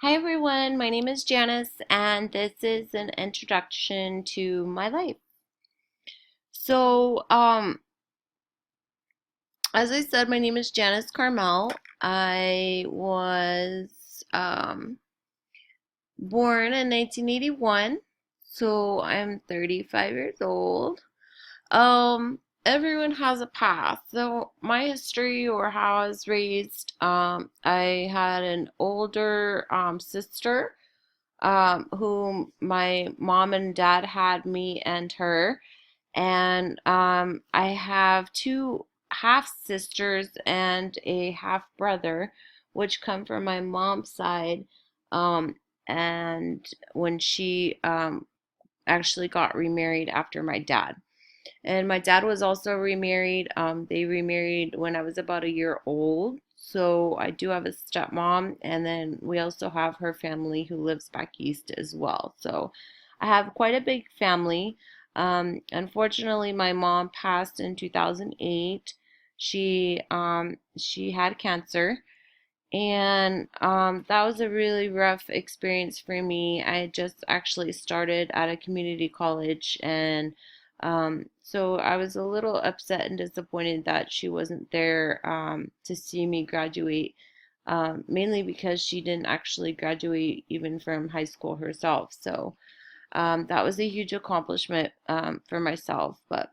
Hi everyone, my name is Janice, and this is an introduction to my life. So, as I said, my name is Janice Carmel. I was born in 1981, so I'm 35 years old. Everyone has a path. So, my history or how I was raised, I had an older sister whom my mom and dad had me and her. And I have two half sisters and a half brother, which come from my mom's side. Um, and when she actually got remarried after my dad. And my dad was also remarried. They remarried when I was about a year old. So I do have a stepmom, and then we also have her family who lives back east as well. So I have quite a big family. Unfortunately, my mom passed in 2008. She had cancer, and that was a really rough experience for me. I had just actually started at a community college, and so I was a little upset and disappointed that she wasn't there to see me graduate, mainly because she didn't actually graduate even from high school herself. So that was a huge accomplishment for myself. But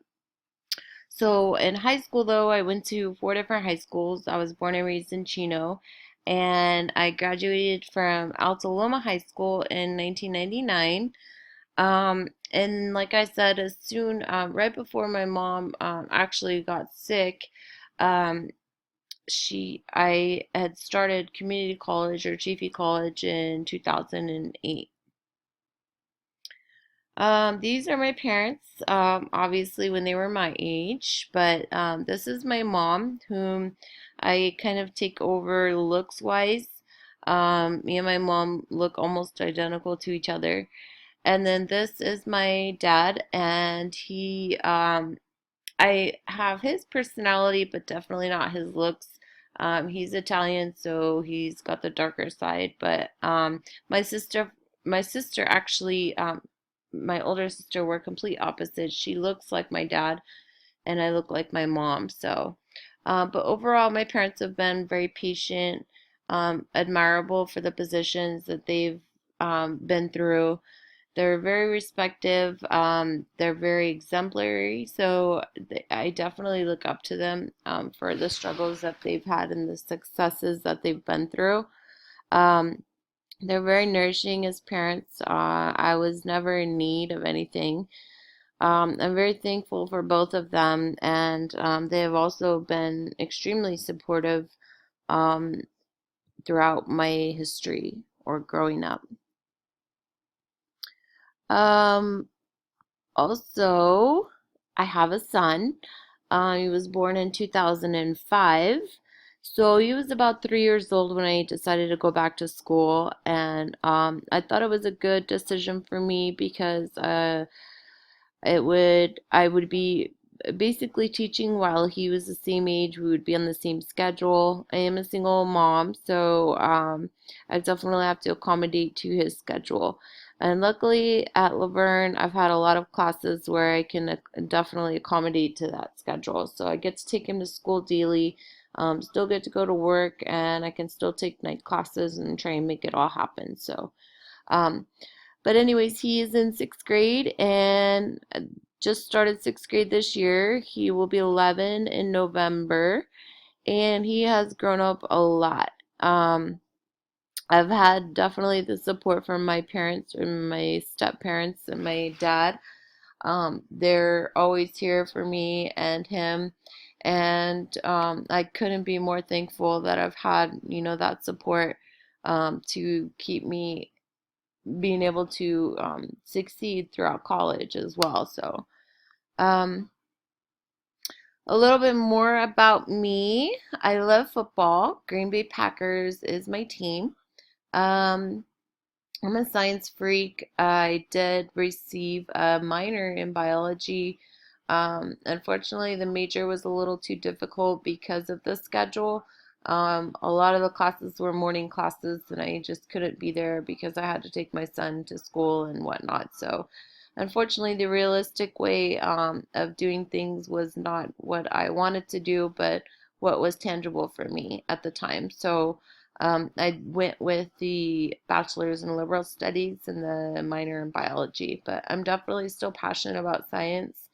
so in high school, though, I went to four different high schools. I was born and raised in Chino, and I graduated from Alta Loma High School in 1999. And like I said, as soon, right before my mom actually got sick, um, I had started community college or Chiefy College in 2008. These are my parents, obviously when they were my age, but this is my mom, whom I kind of take over looks wise. Me and my mom look almost identical to each other. And then this is my dad, and I have his personality, but definitely not his looks. He's Italian, so he's got the darker side. But my sister, my sister actually, my older sister, we're complete opposites. She looks like my dad, and I look like my mom. So, but overall, my parents have been very patient, admirable for the positions that they've been through. They're very respective. They're very exemplary. So I definitely look up to them for the struggles that they've had and the successes that they've been through. Um, they're very nourishing as parents. I was never in need of anything. I'm very thankful for both of them, and they have also been extremely supportive um, throughout my history or growing up. Um, Also, I have a son. He was born in 2005. So he was about 3 years old when I decided to go back to school. And I thought it was a good decision for me because I would be basically teaching while he was the same age. We would be on the same schedule. I am a single mom, so I definitely have to accommodate to his schedule. And luckily at Laverne, I've had a lot of classes where I can definitely accommodate to that schedule. So I get to take him to school daily, still get to go to work, and I can still take night classes and try and make it all happen. So, um, but anyways, he is in sixth grade and just started sixth grade this year. He will be 11 in November, and he has grown up a lot. I've had definitely the support from my parents and my step parents and my dad. They're always here for me and him, and I couldn't be more thankful that I've had, that support to keep me being able to succeed throughout college as well. So, um, a little bit more about me. I love football. Green Bay Packers is my team. Um, I'm a science freak. I did receive a minor in biology. Unfortunately, the major was a little too difficult because of the schedule. A lot of the classes were morning classes, and I just couldn't be there because I had to take my son to school and whatnot. So, unfortunately, the realistic way of doing things was not what I wanted to do, but what was tangible for me at the time. So, I went with the bachelor's in liberal studies and the minor in biology, but I'm definitely still passionate about science,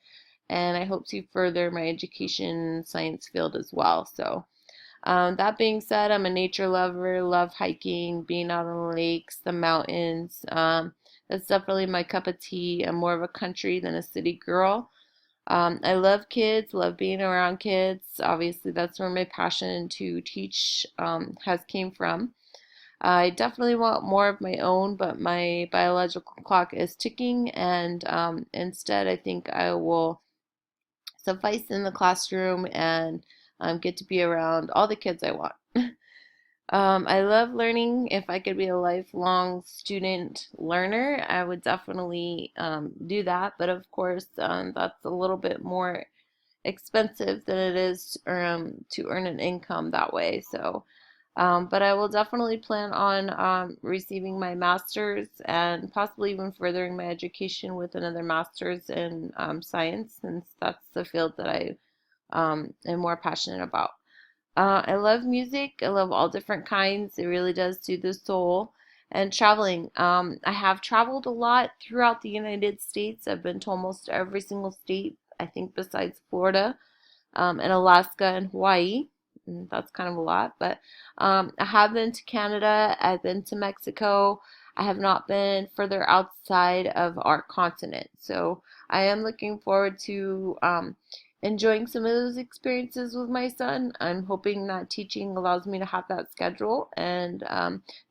and I hope to further my education science field as well. So, that being said, I'm a nature lover, love hiking, being out on the lakes, the mountains. That's definitely my cup of tea. I'm more of a country than a city girl. I love kids, love being around kids. Obviously, that's where my passion to teach has came from. I definitely want more of my own, but my biological clock is ticking, and instead, I think I will suffice in the classroom and get to be around all the kids I want. I love learning. If I could be a lifelong student learner, I would definitely do that. But of course, that's a little bit more expensive than it is to earn an income that way. So, but I will definitely plan on receiving my master's and possibly even furthering my education with another master's in science, since that's the field that I am more passionate about. I love music. I love all different kinds. It really does soothe the soul. And traveling. I have traveled a lot throughout the United States. I've been to almost every single state, I think, besides Florida, and Alaska and Hawaii. That's kind of a lot, but I have been to Canada. I've been to Mexico. I have not been further outside of our continent. So I am looking forward to enjoying some of those experiences with my son. I'm hoping that teaching allows me to have that schedule. And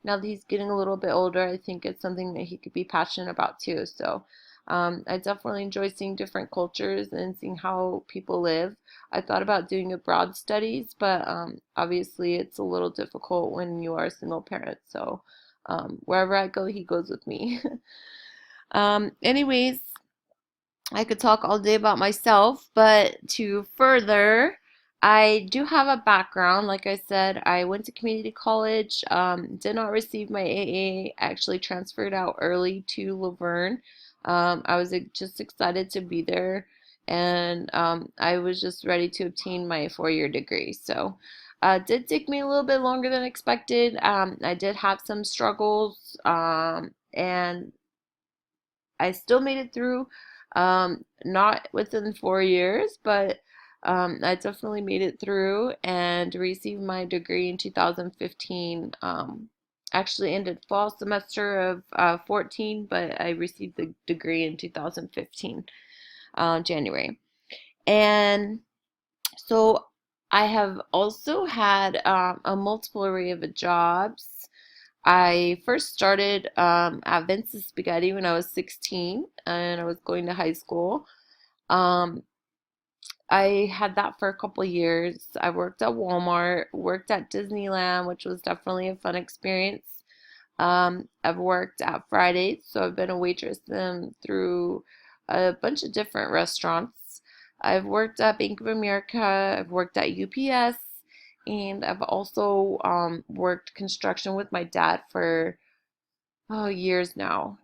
now that he's getting a little bit older, I think it's something that he could be passionate about too. So I definitely enjoy seeing different cultures and seeing how people live. I thought about doing abroad studies, but obviously it's a little difficult when you are a single parent. So wherever I go, he goes with me. Anyways, I could talk all day about myself, but to further, I do have a background. Like I said, I went to community college, did not receive my AA, actually transferred out early to Laverne. I was just excited to be there, and I was just ready to obtain my 4-year degree. So, it did take me a little bit longer than expected. I did have some struggles, and I still made it through, not within 4 years, but I definitely made it through and received my degree in 2015. Actually ended fall semester of 14, but I received the degree in 2015, January. And so I have also had a multiple array of jobs. I first started at Vince's Spaghetti when I was 16 and I was going to high school. Um, I had that for a couple years. I worked at Walmart, worked at Disneyland, which was definitely a fun experience. I've worked at Fridays, so I've been a waitress through a bunch of different restaurants. I've worked at Bank of America, I've worked at UPS, and I've also worked construction with my dad for years now.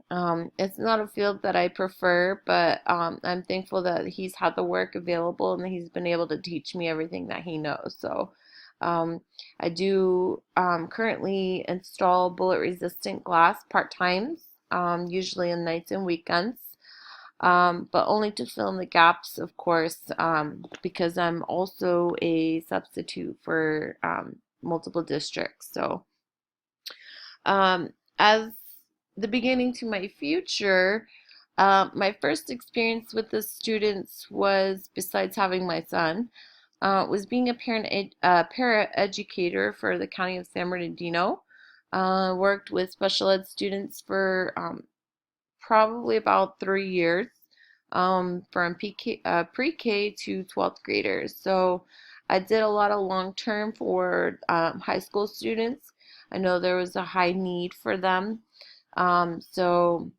It's not a field that I prefer, but I'm thankful that he's had the work available and that he's been able to teach me everything that he knows. So um, I do currently install bullet resistant glass part-time, usually on nights and weekends. But only to fill in the gaps, of course, because I'm also a substitute for multiple districts. So, as the beginning to my future, my first experience with the students was, besides having my son, was being a para educator for the County of San Bernardino. Worked with special ed students for probably about 3 years, from pre-K to 12th graders. So I did a lot of long-term for high school students. I know there was a high need for them. So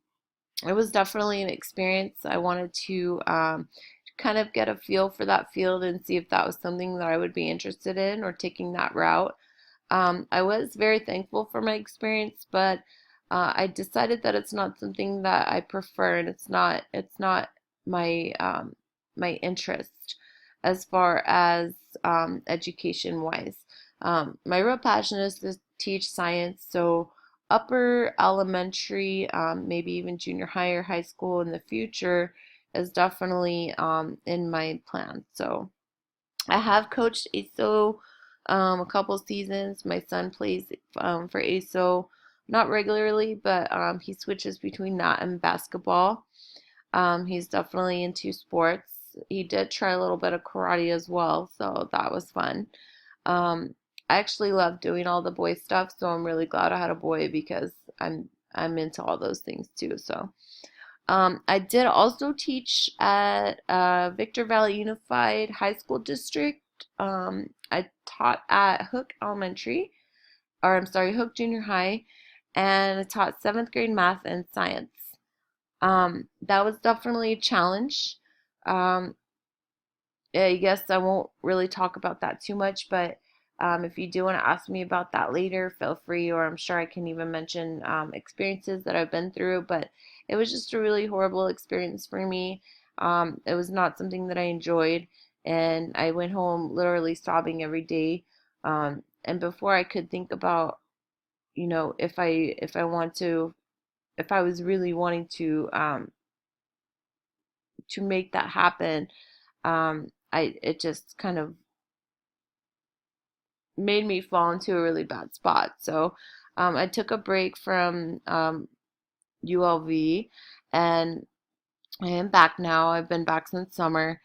it was definitely an experience. I wanted to kind of get a feel for that field and see if that was something that I would be interested in or taking that route. I was very thankful for my experience, but I decided that it's not something that I prefer, and it's not my my interest as far as education wise. My real passion is to teach science, so upper elementary, maybe even junior high or high school in the future is definitely in my plan. So I have coached ASO a couple seasons. My son plays for ASO, not regularly, but he switches between that and basketball. He's definitely into sports. He did try a little bit of karate as well, so that was fun. Um, I actually love doing all the boy stuff, so I'm really glad I had a boy because I'm into all those things too. So I did also teach at Victor Valley Unified High School District. I taught at Hook Elementary, or I'm sorry, Hook Junior High, and I taught seventh grade math and science. That was definitely a challenge. Um, I guess I won't really talk about that too much, but if you do want to ask me about that later, feel free, or I'm sure I can even mention experiences that I've been through. But it was just a really horrible experience for me. It was not something that I enjoyed, and I went home literally sobbing every day. And before I could think about, if I want to, if I was really wanting to make that happen, I it just kind of made me fall into a really bad spot. So I took a break from ULV, and I am back now. I've been back since summer.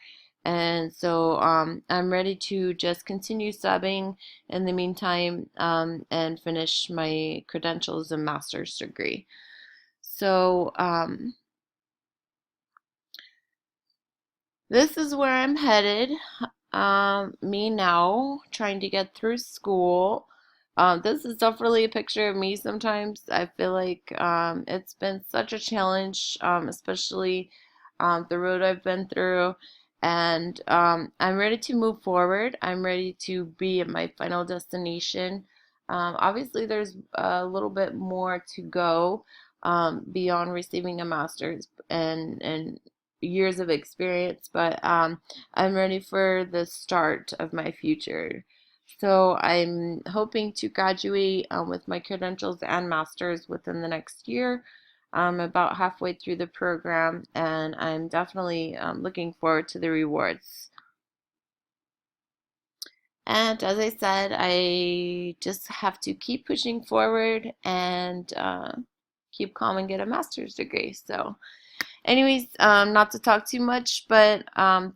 And so I'm ready to just continue subbing in the meantime, and finish my credentials and master's degree. So this is where I'm headed. Me now trying to get through school. This is definitely a picture of me sometimes. I feel like it's been such a challenge, especially the road I've been through. And I'm ready to move forward. I'm ready to be at my final destination. Obviously, there's a little bit more to go beyond receiving a master's and years of experience, but I'm ready for the start of my future. So I'm hoping to graduate with my credentials and masters within the next year. I'm about halfway through the program, and I'm definitely looking forward to the rewards. And as I said, I just have to keep pushing forward and keep calm and get a master's degree. So anyways, not to talk too much, but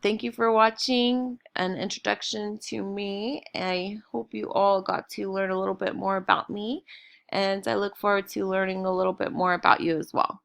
thank you for watching an introduction to me. I hope you all got to learn a little bit more about me, and I look forward to learning a little bit more about you as well.